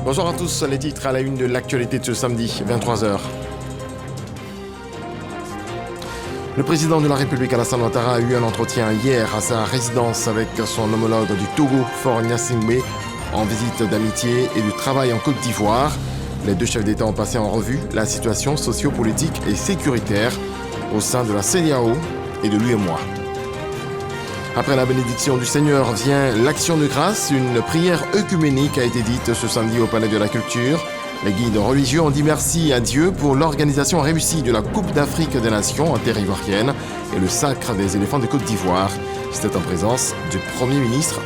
Bonjour à tous, les titres à la une de l'actualité de ce samedi, 23h. Le président de la République, Alassane Ouattara, a eu un entretien hier à sa résidence avec son homologue du Togo, Faure Gnassingbé, en visite d'amitié et de travail en Côte d'Ivoire. Les deux chefs d'État ont passé en revue la situation sociopolitique et sécuritaire au sein de la CEDEAO et de l'UEMOA. Après la bénédiction du Seigneur vient l'action de grâce. Une prière œcuménique a été dite ce samedi au Palais de la Culture. Les guides religieux ont dit merci à Dieu pour l'organisation réussie de la Coupe d'Afrique des Nations en terre ivoirienne et le sacre des éléphants de Côte d'Ivoire. C'était en présence du Premier ministre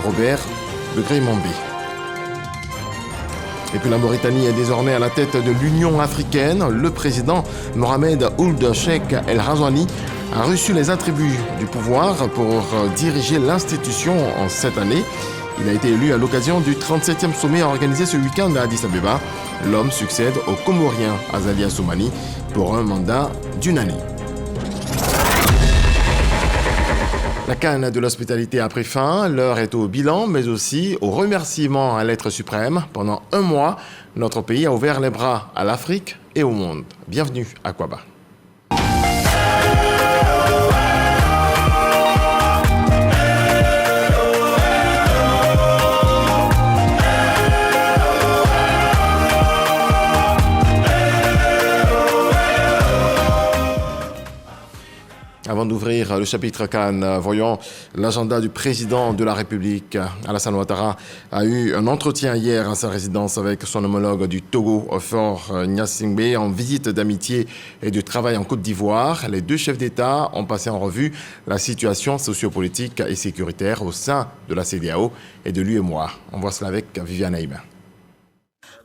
Robert de Grey-Mambé. Et puis la Mauritanie est désormais à la tête de l'Union africaine. Le président Mohamed Ould Cheikh El Ghazouani a reçu les attributs du pouvoir pour diriger l'institution en cette année. Il a été élu à l'occasion du 37e sommet organisé ce week-end à Addis Abeba. L'homme succède au Comorien Azali Assoumani pour un mandat d'une année. La canne de l'hospitalité a pris fin. L'heure est au bilan, mais aussi au remerciement à l'être suprême. Pendant un mois, notre pays a ouvert les bras à l'Afrique et au monde. Bienvenue à Kwaba. Avant d'ouvrir le chapitre Cannes, voyons l'agenda du président de la République. Alassane Ouattara a eu un entretien hier à sa résidence avec son homologue du Togo, Faure Gnassingbé, en visite d'amitié et de travail en Côte d'Ivoire. Les deux chefs d'État ont passé en revue la situation sociopolitique et sécuritaire au sein de la CEDEAO et de l'UEMOA. On voit cela avec Viviane Aïma.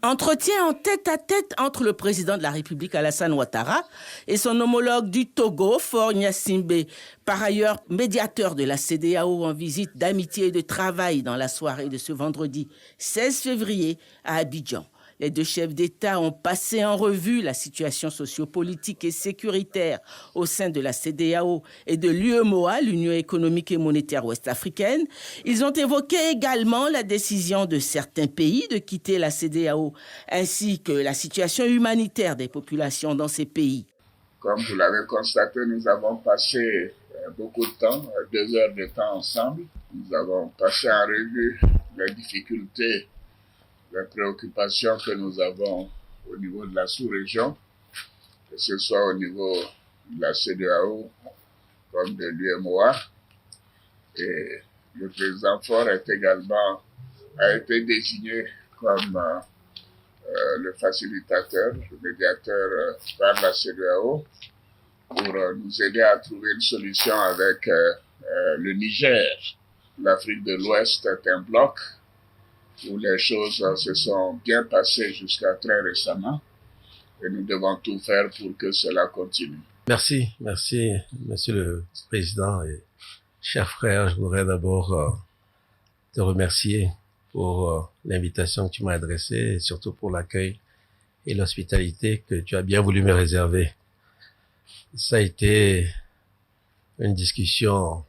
Entretien en tête-à-tête entre le président de la République, Alassane Ouattara, et son homologue du Togo, Faure Gnassingbé, par ailleurs médiateur de la CEDEAO en visite d'amitié et de travail dans la soirée de ce vendredi 16 février à Abidjan. Les deux chefs d'État ont passé en revue la situation sociopolitique et sécuritaire au sein de la CEDEAO et de l'UEMOA, l'Union économique et monétaire ouest-africaine. Ils ont évoqué également la décision de certains pays de quitter la CEDEAO, ainsi que la situation humanitaire des populations dans ces pays. Comme vous l'avez constaté, nous avons passé beaucoup de temps, 2 heures de temps ensemble. Nous avons passé en revue les difficultés, les préoccupations que nous avons au niveau de la sous-région, que ce soit au niveau de la CEDEAO comme de l'UEMOA. Et le président Faure a été désigné comme le facilitateur, le médiateur par la CEDEAO pour nous aider à trouver une solution avec le Niger. L'Afrique de l'Ouest est un bloc où les choses se sont bien passées jusqu'à très récemment et nous devons tout faire pour que cela continue. Merci, Monsieur le Président et chers frères. Je voudrais d'abord te remercier pour l'invitation que tu m'as adressée et surtout pour l'accueil et l'hospitalité que tu as bien voulu me réserver. Ça a été une discussion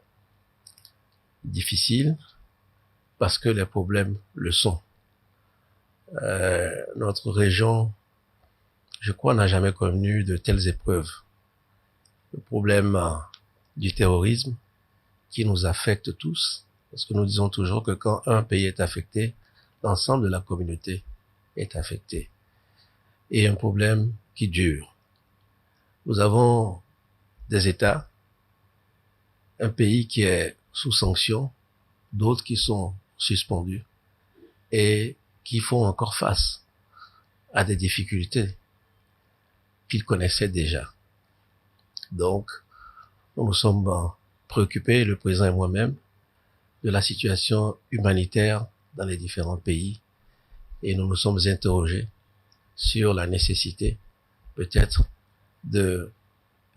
difficile parce que les problèmes le sont. Notre région, je crois, n'a jamais connu de telles épreuves. Le problème du terrorisme qui nous affecte tous, parce que nous disons toujours que quand un pays est affecté, l'ensemble de la communauté est affecté. Et un problème qui dure. Nous avons des États, un pays qui est sous sanction, d'autres qui sont suspendus et qui font encore face à des difficultés qu'ils connaissaient déjà. Donc, nous nous sommes préoccupés, le président et moi-même, de la situation humanitaire dans les différents pays et nous nous sommes interrogés sur la nécessité peut-être de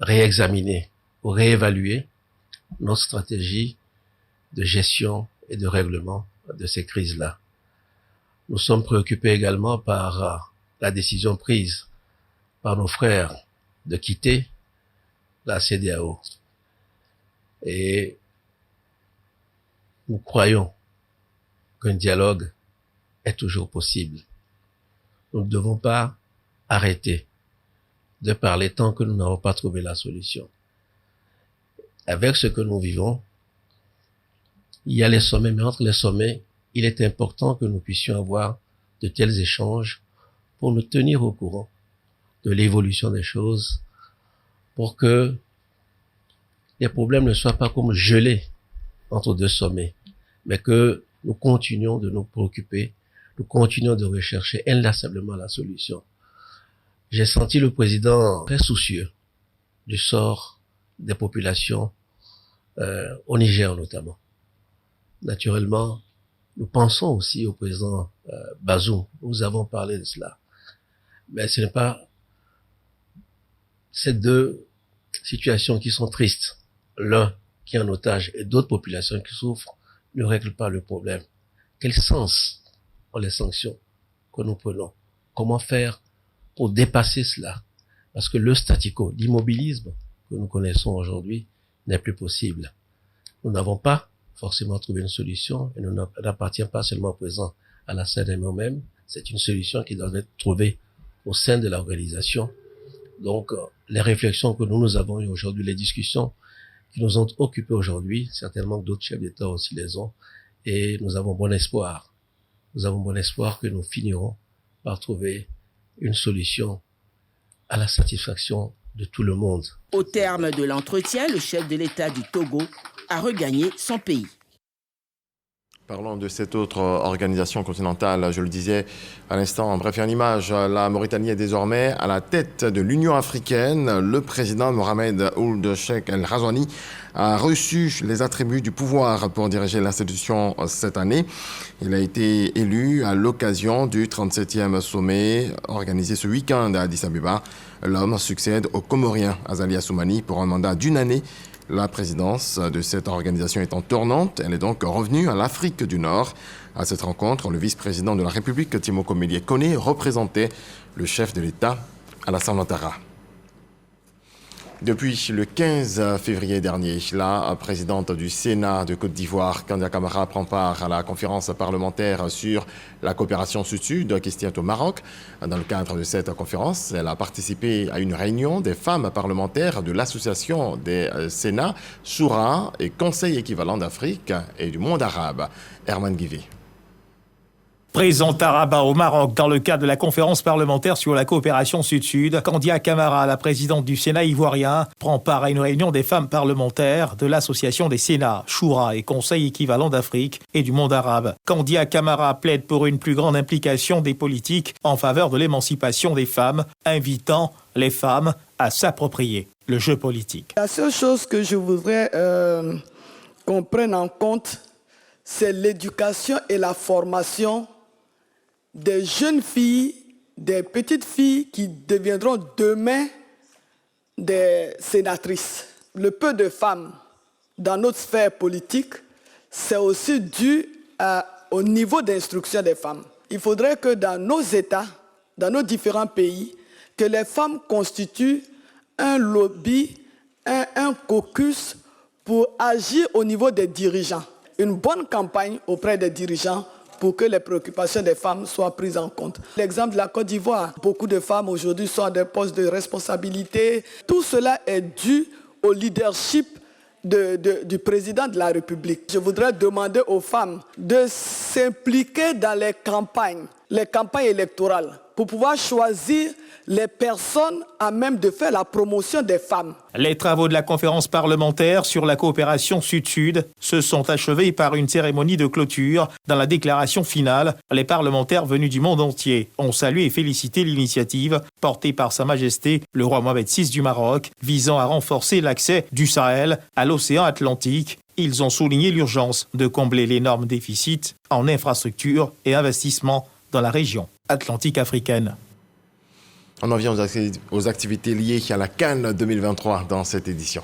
réexaminer ou réévaluer nos stratégies de gestion et de règlement de ces crises-là. Nous sommes préoccupés également par la décision prise par nos frères de quitter la CEDEAO. Et nous croyons qu'un dialogue est toujours possible. nous ne devons pas arrêter de parler tant que nous n'avons pas trouvé la solution. Avec ce que nous vivons, il y a les sommets, mais entre les sommets, il est important que nous puissions avoir de tels échanges pour nous tenir au courant de l'évolution des choses, pour que les problèmes ne soient pas comme gelés entre deux sommets, mais que nous continuons de nous préoccuper, nous continuons de rechercher inlassablement la solution. J'ai senti le président très soucieux du sort des populations au Niger notamment. Naturellement, nous pensons aussi au président Bazoum. Nous avons parlé de cela. Mais ce n'est pas ces deux situations qui sont tristes, l'un qui est en otage et d'autres populations qui souffrent, ne règlent pas le problème. Quel sens ont les sanctions que nous prenons? Comment faire pour dépasser cela? Parce que le statu quo, l'immobilisme que nous connaissons aujourd'hui n'est plus possible. Nous n'avons pas forcément trouvé une solution et nous n'appartient pas seulement au président Alassane et moi-même. C'est une solution qui doit être trouvée au sein de l'organisation. Donc, les réflexions que nous avons eues aujourd'hui, les discussions qui nous ont occupés aujourd'hui, certainement que d'autres chefs d'État aussi les ont, et nous avons bon espoir. Nous avons bon espoir que nous finirons par trouver une solution à la satisfaction de tout le monde. Au terme de l'entretien, le chef de l'État du Togo a regagné son pays. Parlons de cette autre organisation continentale, je le disais à l'instant, en bref, en image, la Mauritanie est désormais à la tête de l'Union africaine. Le président Mohamed Ould Cheikh El Ghazouani a reçu les attributs du pouvoir pour diriger l'institution cette année. Il a été élu à l'occasion du 37e sommet organisé ce week-end à Addis Abeba. L'homme succède au Comorien Azali Assoumani pour un mandat d'une année. La présidence de cette organisation étant tournante, elle est donc revenue à l'Afrique du Nord. À cette rencontre, le vice-président de la République, Timoko Mélié Koné, représentait le chef de l'État, Alassane Ouattara. Depuis le 15 février dernier, la présidente du Sénat de Côte d'Ivoire, Kandia Camara, prend part à la conférence parlementaire sur la coopération sud-sud qui se tient au Maroc. Dans le cadre de cette conférence, elle a participé à une réunion des femmes parlementaires de l'association des Sénats, Choura et Conseil équivalent d'Afrique et du monde arabe. Herman Guivé. Présente à Rabat au Maroc dans le cadre de la conférence parlementaire sur la coopération sud-sud, Kandia Camara, la présidente du Sénat ivoirien, prend part à une réunion des femmes parlementaires de l'association des Sénats, Choura et Conseil équivalent d'Afrique et du monde arabe. Kandia Camara plaide pour une plus grande implication des politiques en faveur de l'émancipation des femmes, invitant les femmes à s'approprier le jeu politique. La seule chose que je voudrais qu'on prenne en compte, c'est l'éducation et la formation des jeunes filles, des petites filles qui deviendront demain des sénatrices. Le peu de femmes dans notre sphère politique, c'est aussi dû au niveau d'instruction des femmes. Il faudrait que dans nos États, dans nos différents pays, que les femmes constituent un lobby, un caucus pour agir au niveau des dirigeants. Une bonne campagne auprès des dirigeants pour que les préoccupations des femmes soient prises en compte. L'exemple de la Côte d'Ivoire, beaucoup de femmes aujourd'hui sont à des postes de responsabilité. Tout cela est dû au leadership du président de la République. Je voudrais demander aux femmes de s'impliquer dans les campagnes électorales pour pouvoir choisir les personnes à même de faire la promotion des femmes. Les travaux de la conférence parlementaire sur la coopération sud-sud se sont achevés par une cérémonie de clôture. Dans la déclaration finale, les parlementaires venus du monde entier ont salué et félicité l'initiative portée par Sa Majesté le roi Mohamed VI du Maroc, visant à renforcer l'accès du Sahel à l'océan Atlantique. Ils ont souligné l'urgence de combler l'énorme déficit en infrastructures et investissements dans la région atlantique africaine. On en vient aux activités liées à la CAN 2023 dans cette édition.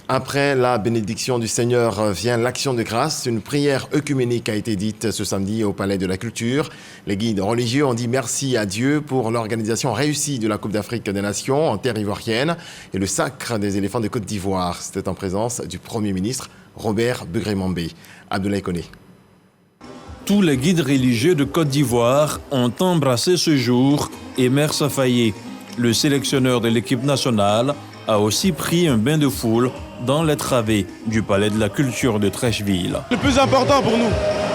Après la bénédiction du Seigneur vient l'action de grâce. Une prière œcuménique a été dite ce samedi au Palais de la Culture. Les guides religieux ont dit merci à Dieu pour l'organisation réussie de la Coupe d'Afrique des Nations en terre ivoirienne et le sacre des éléphants de Côte d'Ivoire. C'était en présence du Premier ministre Robert Begré-Mambé. Abdoulaye Koné. Tous les guides religieux de Côte d'Ivoire ont embrassé ce jour et Maire Safayé, le sélectionneur de l'équipe nationale, a aussi pris un bain de foule dans les travées du Palais de la Culture de Treichville. Le plus important pour nous,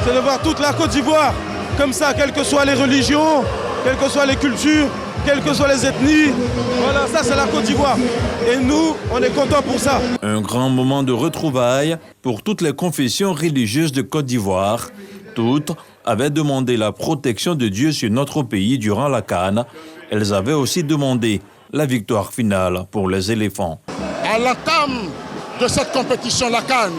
c'est de voir toute la Côte d'Ivoire comme ça, quelles que soient les religions, quelles que soient les cultures, quelles que soient les ethnies. Voilà, ça c'est la Côte d'Ivoire. Et nous, on est contents pour ça. Un grand moment de retrouvailles pour toutes les confessions religieuses de Côte d'Ivoire. Toutes avaient demandé la protection de Dieu sur notre pays durant la CAN. Elles avaient aussi demandé la victoire finale pour les éléphants. À l'entame de cette compétition, la CAN,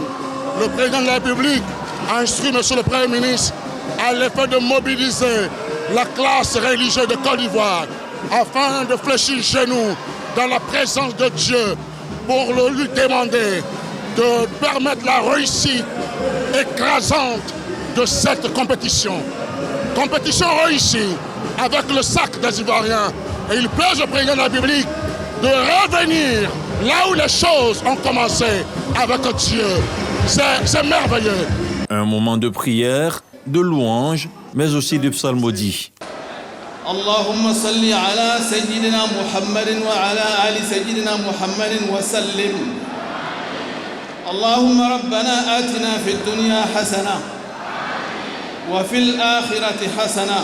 le président de la République a instruit M. le Premier ministre à l'effet de mobiliser la classe religieuse de Côte d'Ivoire afin de fléchir chez nous dans la présence de Dieu pour lui demander de permettre la réussite écrasante de cette compétition. Compétition réussie avec le sac des Ivoiriens. Et il plaise au président de la République de revenir là où les choses ont commencé avec Dieu. C'est merveilleux. Un moment de prière, de louange, mais aussi de psalmodie. Allahumma salli ala Sayyidina Muhammadin wa ala ali Sayyidina Muhammadin wa sallim. Allahumma rabbana atina fid dunya hasana wa fil akhirati hasana.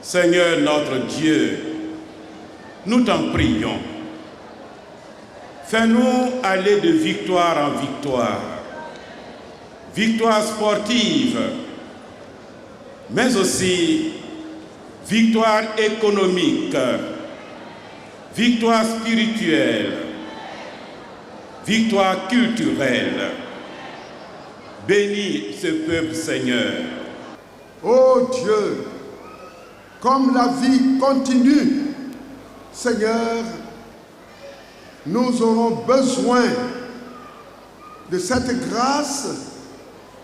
Seigneur notre Dieu, nous t'en prions. Fais-nous aller de victoire en victoire. Victoire sportive, mais aussi victoire économique, victoire spirituelle, victoire culturelle. Bénis ce peuple, Seigneur. Ô Dieu, comme la vie continue, Seigneur, nous aurons besoin de cette grâce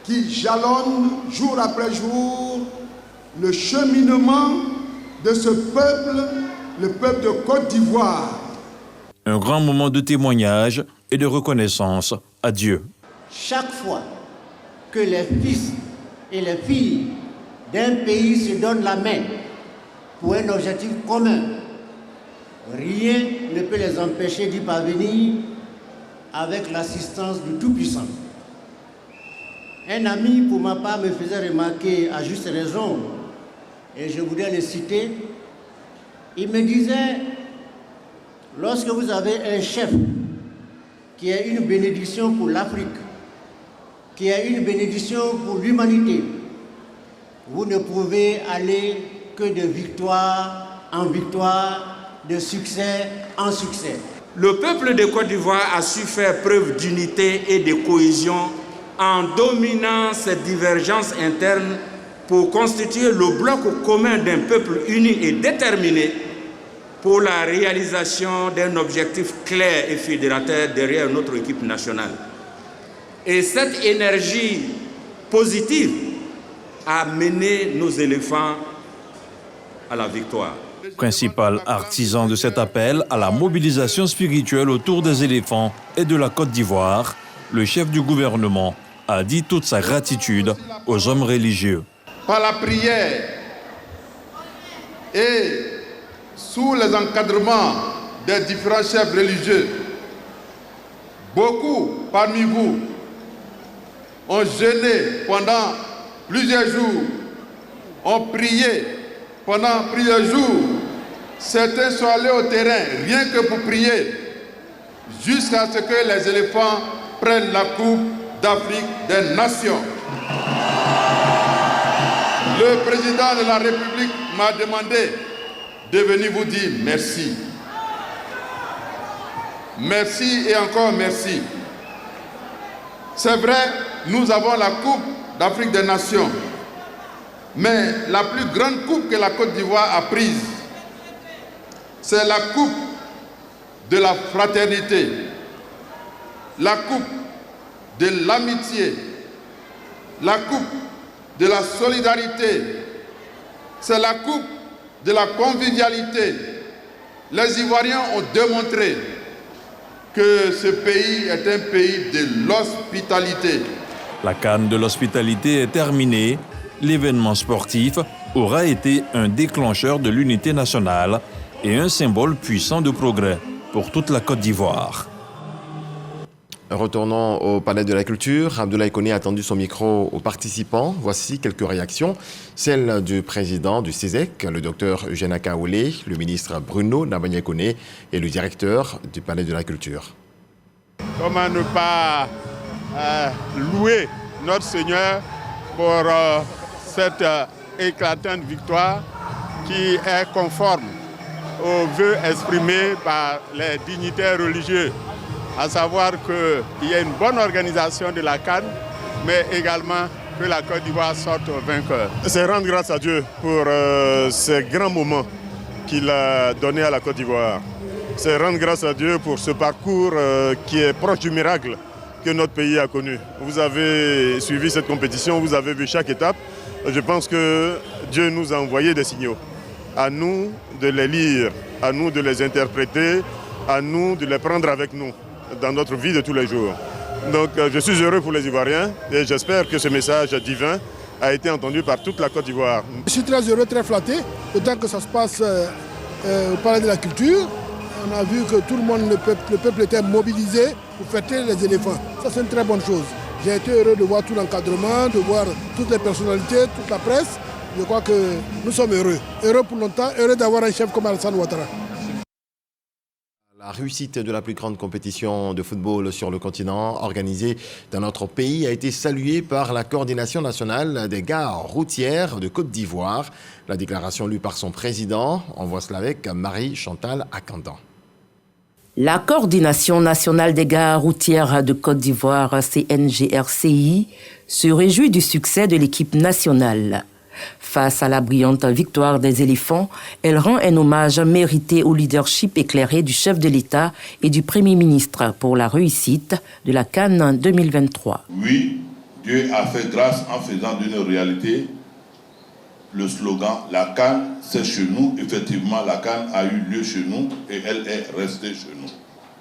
qui jalonne jour après jour le cheminement de ce peuple, le peuple de Côte d'Ivoire. Un grand moment de témoignage et de reconnaissance à Dieu. Chaque fois que les fils et les filles d'un pays se donnent la main pour un objectif commun, rien ne peut les empêcher d'y parvenir avec l'assistance du Tout-Puissant. Un ami, pour ma part, me faisait remarquer à juste raison, et je voudrais le citer, il me disait, lorsque vous avez un chef qui est une bénédiction pour l'Afrique, qui est une bénédiction pour l'humanité, vous ne pouvez aller que de victoire en victoire, de succès en succès. Le peuple de Côte d'Ivoire a su faire preuve d'unité et de cohésion en dominant ces divergences internes pour constituer le bloc commun d'un peuple uni et déterminé pour la réalisation d'un objectif clair et fédérateur derrière notre équipe nationale. Et cette énergie positive a mené nos éléphants à la victoire. Principal artisan de cet appel à la mobilisation spirituelle autour des éléphants et de la Côte d'Ivoire, le chef du gouvernement a dit toute sa gratitude aux hommes religieux. Par la prière et sous les encadrements des différents chefs religieux, beaucoup parmi vous ont jeûné pendant plusieurs jours, ont prié pendant plusieurs jours. Certains sont allés au terrain rien que pour prier, jusqu'à ce que les éléphants prennent la Coupe d'Afrique des Nations. Le président de la République m'a demandé de venir vous dire merci. Merci et encore merci. C'est vrai, nous avons la Coupe d'Afrique des Nations. Mais la plus grande coupe que la Côte d'Ivoire a prise, c'est la coupe de la fraternité. la coupe de l'amitié, la coupe de la solidarité, c'est la coupe de la convivialité. Les Ivoiriens ont démontré que ce pays est un pays de l'hospitalité. La canne de l'hospitalité est terminée. L'événement sportif aura été un déclencheur de l'unité nationale et un symbole puissant de progrès pour toute la Côte d'Ivoire. Retournons au Palais de la Culture. Abdoulaye Koné a tendu son micro aux participants. Voici quelques réactions. Celle du président du CESEC, le docteur Eugène Akaoulé, le ministre Bruno Nabanya Koné et le directeur du Palais de la Culture. Comment ne pas louer notre Seigneur pour cette éclatante victoire qui est conforme aux vœux exprimés par les dignitaires religieux, à savoir qu'il y a une bonne organisation de la CAN, mais également que la Côte d'Ivoire sorte vainqueur. C'est rendre grâce à Dieu pour ces grands moments qu'il a donnés à la Côte d'Ivoire. C'est rendre grâce à Dieu pour ce parcours qui est proche du miracle que notre pays a connu. Vous avez suivi cette compétition, vous avez vu chaque étape. Je pense que Dieu nous a envoyé des signaux. À nous de les lire, à nous de les interpréter, à nous de les prendre avec nous dans notre vie de tous les jours. Donc je suis heureux pour les Ivoiriens et j'espère que ce message divin a été entendu par toute la Côte d'Ivoire. Je suis très heureux, très flatté, autant que ça se passe au Palais de la Culture. On a vu que tout le monde, le peuple était mobilisé pour fêter les éléphants. Ça, c'est une très bonne chose. J'ai été heureux de voir tout l'encadrement, de voir toutes les personnalités, toute la presse. Je crois que nous sommes heureux. Heureux pour longtemps, heureux d'avoir un chef comme Alassane Ouattara. La réussite de la plus grande compétition de football sur le continent organisée dans notre pays a été saluée par la coordination nationale des gares routières de Côte d'Ivoire. La déclaration lue par son président, on voit cela avec Marie-Chantal Akandan. La coordination nationale des gares routières de Côte d'Ivoire, CNGRCI, se réjouit du succès de l'équipe nationale. Face à la brillante victoire des éléphants, elle rend un hommage mérité au leadership éclairé du chef de l'État et du Premier ministre pour la réussite de la CAN 2023. Oui, Dieu a fait grâce en faisant d'une réalité le slogan « La CAN, c'est chez nous ». Effectivement, la CAN a eu lieu chez nous et elle est restée chez nous.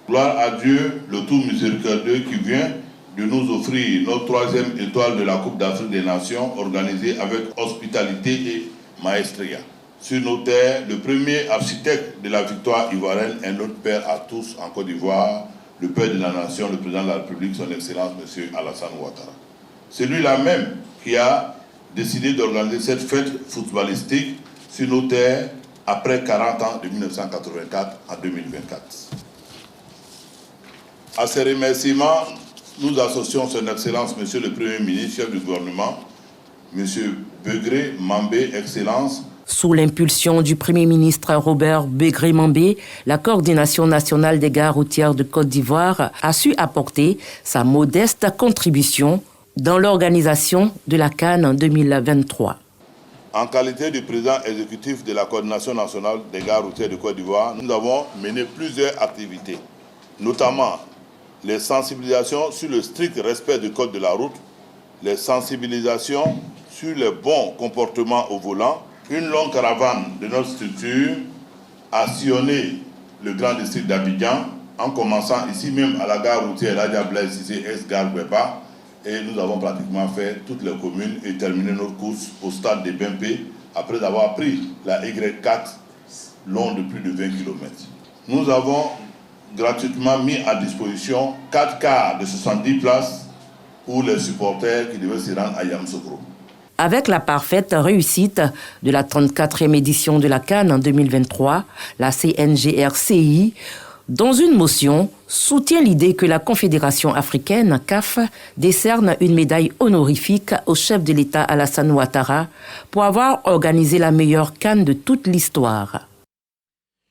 Gloire à Dieu, le tout miséricordieux qui vient de nous offrir notre 3e étoile de la Coupe d'Afrique des Nations organisée avec hospitalité et maestria. Sur nos terres, le premier architecte de la victoire ivoirienne est notre père à tous en Côte d'Ivoire, le père de la nation, le président de la République, son Excellence M. Alassane Ouattara. C'est lui-là même qui a décidé d'organiser cette fête footballistique sur nos terres après 40 ans de 1984 à 2024. À ces remerciements, nous associons son Excellence, Monsieur le Premier ministre, chef du gouvernement, Monsieur Begré Mambé, Excellence. Sous l'impulsion du Premier ministre Robert Begré Mambé, la coordination nationale des gares routières de Côte d'Ivoire a su apporter sa modeste contribution dans l'organisation de la CAN 2023. En qualité de président exécutif de la coordination nationale des gares routières de Côte d'Ivoire, nous avons mené plusieurs activités, notamment les sensibilisations sur le strict respect du code de la route, les sensibilisations sur le bon comportement au volant. Une longue caravane de notre structure a sillonné le grand district d'Abidjan, en commençant ici même à la gare routière Ladia Blaise, ici ex-gare Guépa, et nous avons pratiquement fait toutes les communes et terminé notre course au stade de Bempé après avoir pris la Y4 long de plus de 20 km. Nous avons gratuitement mis à disposition 4 cars de 70 places pour les supporters qui devaient se rendre à Yamoussoukro. Avec la parfaite réussite de la 34e édition de la CAN en 2023, la CNGRCI, dans une motion, soutient l'idée que la Confédération africaine, CAF, décerne une médaille honorifique au chef de l'État Alassane Ouattara pour avoir organisé la meilleure CAN de toute l'histoire.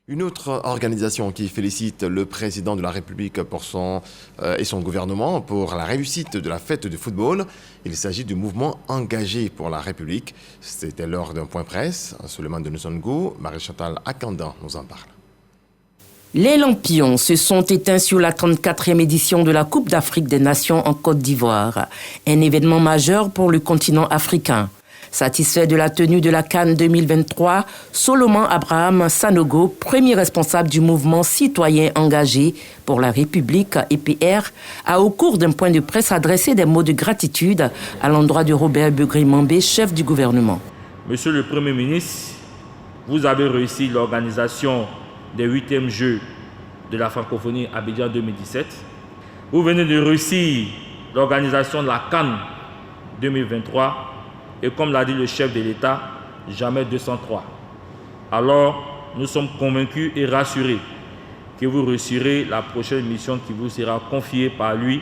Une autre organisation qui félicite le président de la République et son gouvernement pour la réussite de la fête de football. Il s'agit du mouvement engagé pour la République. C'était lors d'un point presse. Souleymane de Nsongo, Marie-Chantal Akandan nous en parle. Les lampions se sont éteints sur la 34e édition de la Coupe d'Afrique des Nations en Côte d'Ivoire, un événement majeur pour le continent africain. Satisfait de la tenue de la CAN 2023, Solomon Abraham Sanogo, premier responsable du mouvement citoyen engagé pour la République EPR, a au cours d'un point de presse adressé des mots de gratitude à l'endroit de Robert Begré-Mambé, chef du gouvernement. Monsieur le Premier ministre, vous avez réussi l'organisation des 8e Jeux de la francophonie Abidjan 2017. Vous venez de réussir l'organisation de la CAN 2023. Et comme l'a dit le chef de l'État, jamais 203. Alors, nous sommes convaincus et rassurés que vous réussirez la prochaine mission qui vous sera confiée par lui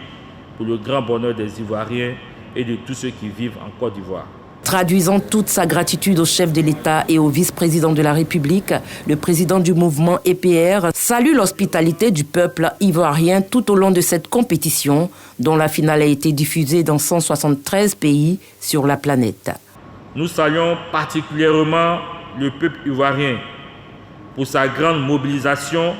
pour le grand bonheur des Ivoiriens et de tous ceux qui vivent en Côte d'Ivoire. Traduisant toute sa gratitude au chef de l'État et au vice-président de la République, le président du mouvement EPR salue l'hospitalité du peuple ivoirien tout au long de cette compétition, dont la finale a été diffusée dans 173 pays sur la planète. Nous saluons particulièrement le peuple ivoirien pour sa grande mobilisation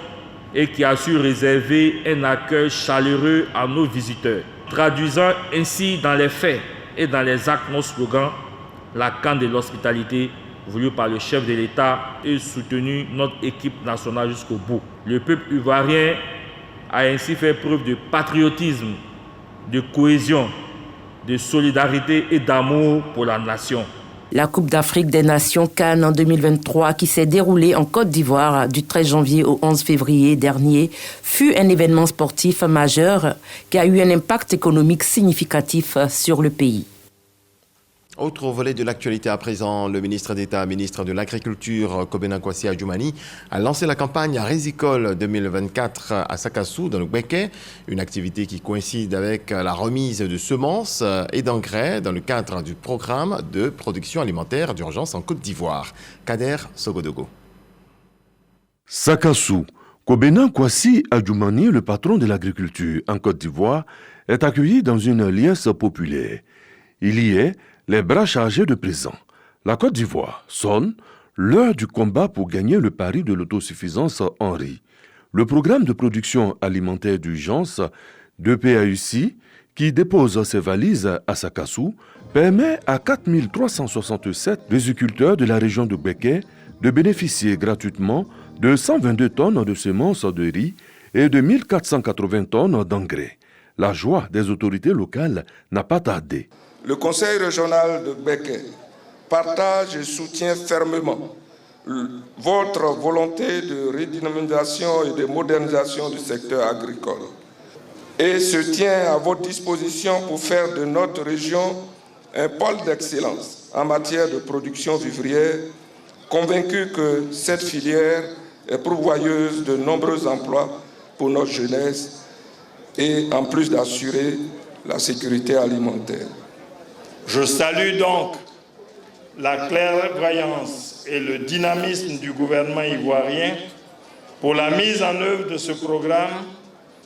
et qui a su réserver un accueil chaleureux à nos visiteurs, traduisant ainsi dans les faits et dans les actes nos slogans, la CAN de l'hospitalité voulue par le chef de l'État et soutenu notre équipe nationale jusqu'au bout. Le peuple ivoirien a ainsi fait preuve de patriotisme, de cohésion, de solidarité et d'amour pour la nation. La Coupe d'Afrique des Nations CAN en 2023, qui s'est déroulée en Côte d'Ivoire du 13 janvier au 11 février dernier, fut un événement sportif majeur qui a eu un impact économique significatif sur le pays. Autre volet de l'actualité à présent, le ministre d'État, ministre de l'Agriculture, Kobena Kwasi Adjoumani, a lancé la campagne Résicole 2024 à Sakassou, dans le Gbeke, une activité qui coïncide avec la remise de semences et d'engrais dans le cadre du programme de production alimentaire d'urgence en Côte d'Ivoire. Kader Sogodogo. Sakassou, Kobena Kwasi Adjoumani, le patron de l'agriculture en Côte d'Ivoire, est accueilli dans une liesse populaire. Il y est les bras chargés de présents. La Côte d'Ivoire sonne l'heure du combat pour gagner le pari de l'autosuffisance en riz. Le programme de production alimentaire d'urgence de PAUC, qui dépose ses valises à Sakassou, permet à 4367 riziculteurs de la région de Gbeke de bénéficier gratuitement de 122 tonnes de semences de riz et de 1480 tonnes d'engrais. La joie des autorités locales n'a pas tardé. Le Conseil régional de Gbeke partage et soutient fermement votre volonté de redynamisation et de modernisation du secteur agricole et se tient à votre disposition pour faire de notre région un pôle d'excellence en matière de production vivrière, convaincu que cette filière est pourvoyeuse de nombreux emplois pour notre jeunesse et en plus d'assurer la sécurité alimentaire. Je salue donc la clairvoyance et le dynamisme du gouvernement ivoirien pour la mise en œuvre de ce programme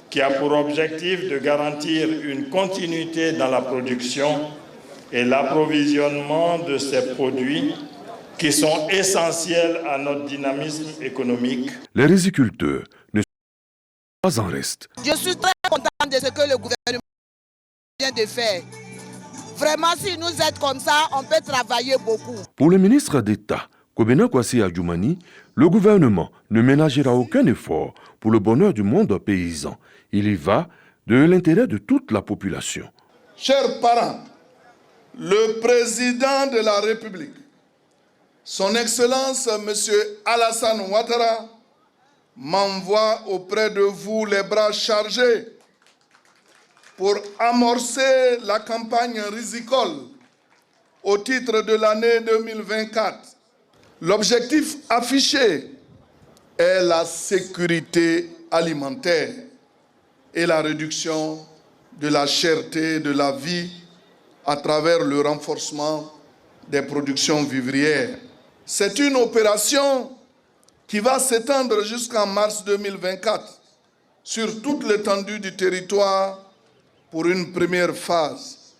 qui a pour objectif de garantir une continuité dans la production et l'approvisionnement de ces produits qui sont essentiels à notre dynamisme économique. Les riziculteurs ne sont pas en reste. Je suis très content de ce que le gouvernement vient de faire. Vraiment, si nous êtes comme ça, on peut travailler beaucoup. Pour le ministre d'État, Kobena Kwasi Adjoumani, le gouvernement ne ménagera aucun effort pour le bonheur du monde paysan. Il y va de l'intérêt de toute la population. Chers parents, le président de la République, son Excellence M. Alassane Ouattara, m'envoie auprès de vous les bras chargés pour amorcer la campagne Résicole au titre de l'année 2024. L'objectif affiché est la sécurité alimentaire et la réduction de la cherté de la vie à travers le renforcement des productions vivrières. C'est une opération qui va s'étendre jusqu'en mars 2024 sur toute l'étendue du territoire. Pour une première phase,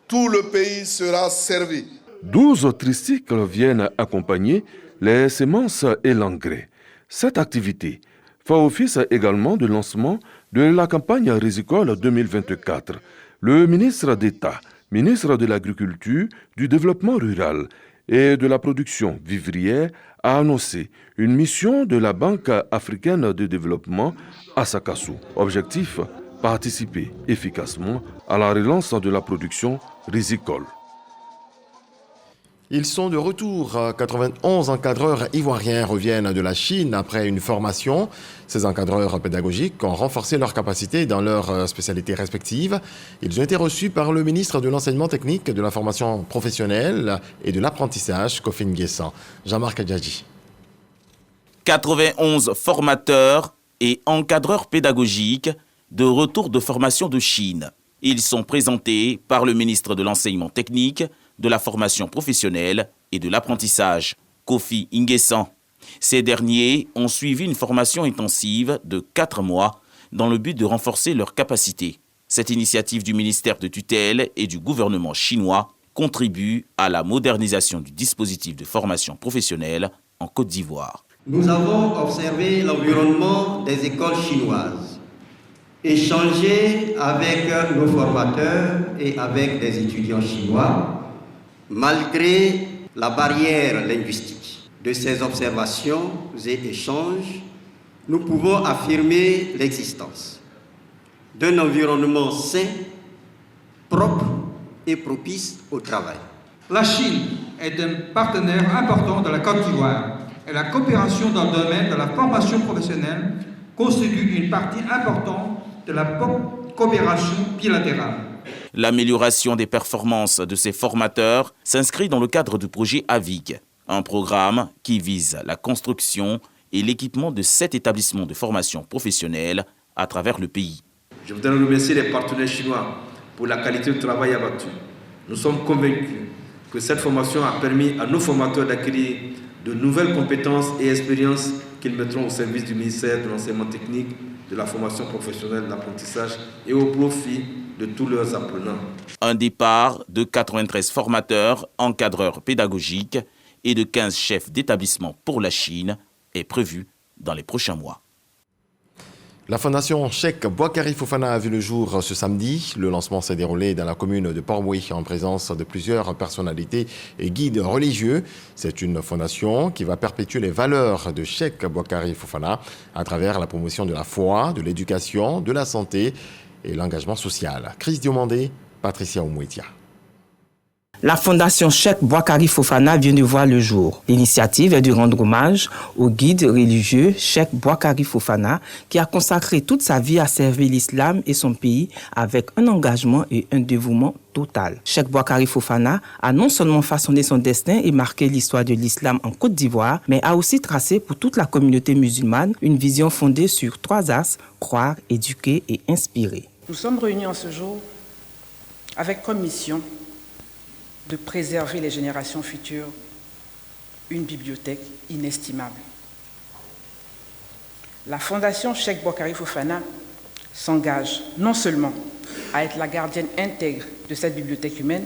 tout le pays sera servi. 12 tricycles viennent accompagner les semences et l'engrais. Cette activité fait office également de lancement de la campagne Risicole 2024. Le ministre d'État, ministre de l'Agriculture, du Développement rural et de la production vivrière a annoncé une mission de la Banque africaine de développement à Sakassou. Objectif, participer efficacement à la relance de la production risicole. Ils sont de retour. 91 encadreurs ivoiriens reviennent de la Chine après une formation. Ces encadreurs pédagogiques ont renforcé leurs capacités dans leurs spécialités respectives. Ils ont été reçus par le ministre de l'Enseignement technique, de la formation professionnelle et de l'apprentissage, Kofi Nguessan. Jean-Marc Adjadji. 91 formateurs et encadreurs pédagogiques de retour de formation de Chine. Ils sont présentés par le ministre de l'Enseignement technique, de la formation professionnelle et de l'apprentissage, Kofi Nguessan. Ces derniers ont suivi une formation intensive de 4 mois dans le but de renforcer leurs capacités. Cette initiative du ministère de tutelle et du gouvernement chinois contribue à la modernisation du dispositif de formation professionnelle en Côte d'Ivoire. Nous avons observé l'environnement des écoles chinoises, échangé avec nos formateurs et avec des étudiants chinois. Malgré la barrière linguistique de ces observations et échanges, nous pouvons affirmer l'existence d'un environnement sain, propre et propice au travail. La Chine est un partenaire important de la Côte d'Ivoire et la coopération dans le domaine de la formation professionnelle constitue une partie importante de la coopération bilatérale. L'amélioration des performances de ces formateurs s'inscrit dans le cadre du projet AVIG, un programme qui vise la construction et l'équipement de 7 établissements de formation professionnelle à travers le pays. Je voudrais remercier les partenaires chinois pour la qualité du travail abattu. Nous sommes convaincus que cette formation a permis à nos formateurs d'acquérir de nouvelles compétences et expériences qu'ils mettront au service du ministère de l'Enseignement technique, de la formation professionnelle, de l'apprentissage et au profit de tous leurs apprenants. Un départ de 93 formateurs, encadreurs pédagogiques et de 15 chefs d'établissement pour la Chine est prévu dans les prochains mois. La fondation Cheikh Boakari Fofana a vu le jour ce samedi. Le lancement s'est déroulé dans la commune de Port-Boué en présence de plusieurs personnalités et guides religieux. C'est une fondation qui va perpétuer les valeurs de Cheikh Boakari Fofana à travers la promotion de la foi, de l'éducation, de la santé et l'engagement social. Chris Diomandé, Patricia Oumouetia. La fondation Cheikh Boakari Fofana vient de voir le jour. L'initiative est de rendre hommage au guide religieux Cheikh Boakari Fofana qui a consacré toute sa vie à servir l'islam et son pays avec un engagement et un dévouement total. Cheikh Boakari Fofana a non seulement façonné son destin et marqué l'histoire de l'islam en Côte d'Ivoire, mais a aussi tracé pour toute la communauté musulmane une vision fondée sur 3 axes: croire, éduquer et inspirer. Nous sommes réunis en ce jour avec comme mission de préserver les générations futures une bibliothèque inestimable. La Fondation Cheikh Boakari Fofana s'engage non seulement à être la gardienne intègre de cette bibliothèque humaine,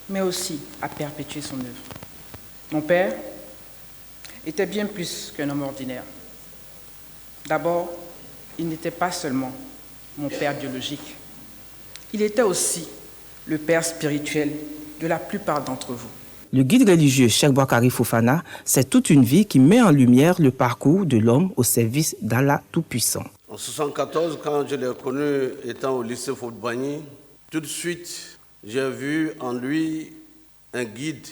mais aussi à perpétuer son œuvre. Mon père était bien plus qu'un homme ordinaire. D'abord, il n'était pas seulement mon père biologique, il était aussi le père spirituel de la plupart d'entre vous. Le guide religieux Cheikh Boakari Fofana, c'est toute une vie qui met en lumière le parcours de l'homme au service d'Allah Tout-Puissant. En 1974, quand je l'ai connu étant au lycée Faute-Bagny, tout de suite, j'ai vu en lui un guide,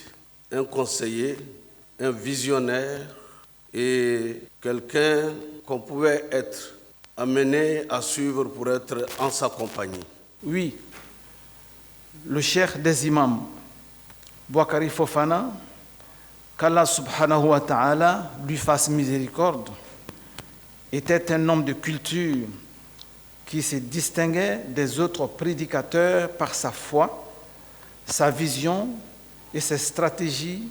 un conseiller, un visionnaire et quelqu'un qu'on pouvait être amené à suivre pour être en sa compagnie. Oui, le cheikh des imams, Boakari Fofana, qu'Allah subhanahu wa ta'ala lui fasse miséricorde, était un homme de culture qui se distinguait des autres prédicateurs par sa foi, sa vision et ses stratégies,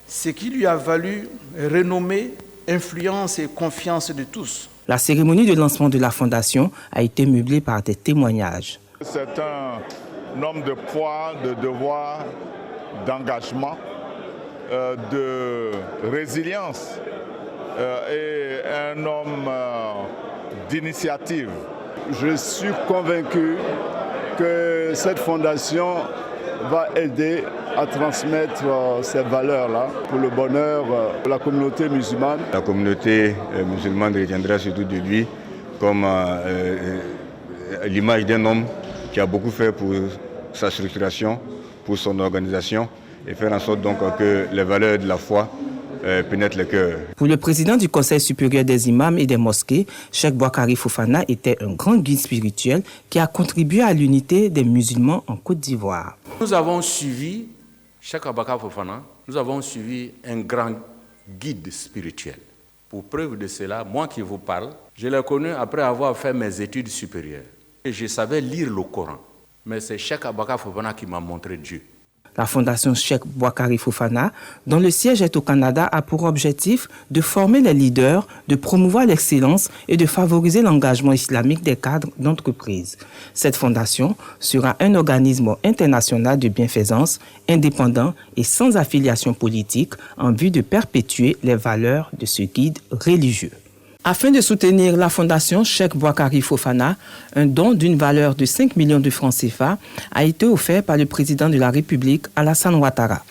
ce qui lui a valu renommée, influence et confiance de tous. La cérémonie de lancement de la fondation a été meublée par des témoignages. C'est un homme de foi, de devoir, d'engagement, de résilience est un homme d'initiative. Je suis convaincu que cette fondation va aider à transmettre ces valeurs-là pour le bonheur de la communauté musulmane. La communauté musulmane retiendra surtout de lui comme l'image d'un homme qui a beaucoup fait pour sa structuration, pour son organisation et faire en sorte donc que les valeurs de la foi pénètrent le cœur. Pour le président du Conseil supérieur des imams et des mosquées, Cheikh Boakari Fofana était un grand guide spirituel qui a contribué à l'unité des musulmans en Côte d'Ivoire. Nous avons suivi, Cheikh Boakari Fofana, nous avons suivi un grand guide spirituel. Pour preuve de cela, moi qui vous parle, je l'ai connu après avoir fait mes études supérieures. Et je savais lire le Coran, mais c'est Cheikh Boakari Fofana qui m'a montré Dieu. La fondation Cheikh Boakari Fofana, dont le siège est au Canada, a pour objectif de former les leaders, de promouvoir l'excellence et de favoriser l'engagement islamique des cadres d'entreprise. Cette fondation sera un organisme international de bienfaisance, indépendant et sans affiliation politique en vue de perpétuer les valeurs de ce guide religieux. Afin de soutenir la fondation Cheikh Boakari Fofana, un don d'une valeur de 5 millions de francs CFA a été offert par le président de la République, Alassane Ouattara.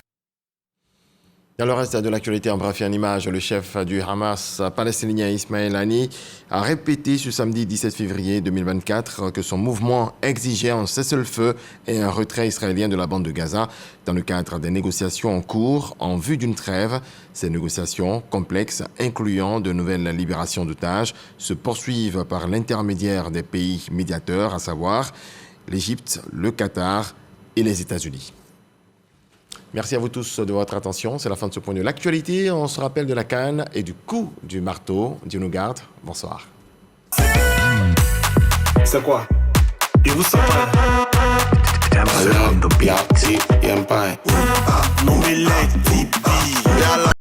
Dans le reste de l'actualité, en bref et en image, le chef du Hamas palestinien Ismaël Haniyeh a répété ce samedi 17 février 2024 que son mouvement exigeait un cessez-le-feu et un retrait israélien de la bande de Gaza dans le cadre des négociations en cours en vue d'une trêve. Ces négociations complexes, incluant de nouvelles libérations d'otages, se poursuivent par l'intermédiaire des pays médiateurs, à savoir l'Égypte, le Qatar et les États-Unis. Merci à vous tous de votre attention. C'est la fin de ce point de l'actualité. On se rappelle de la canne et du coup du marteau. Dieu nous garde. Bonsoir. C'est quoi? Et vous savez?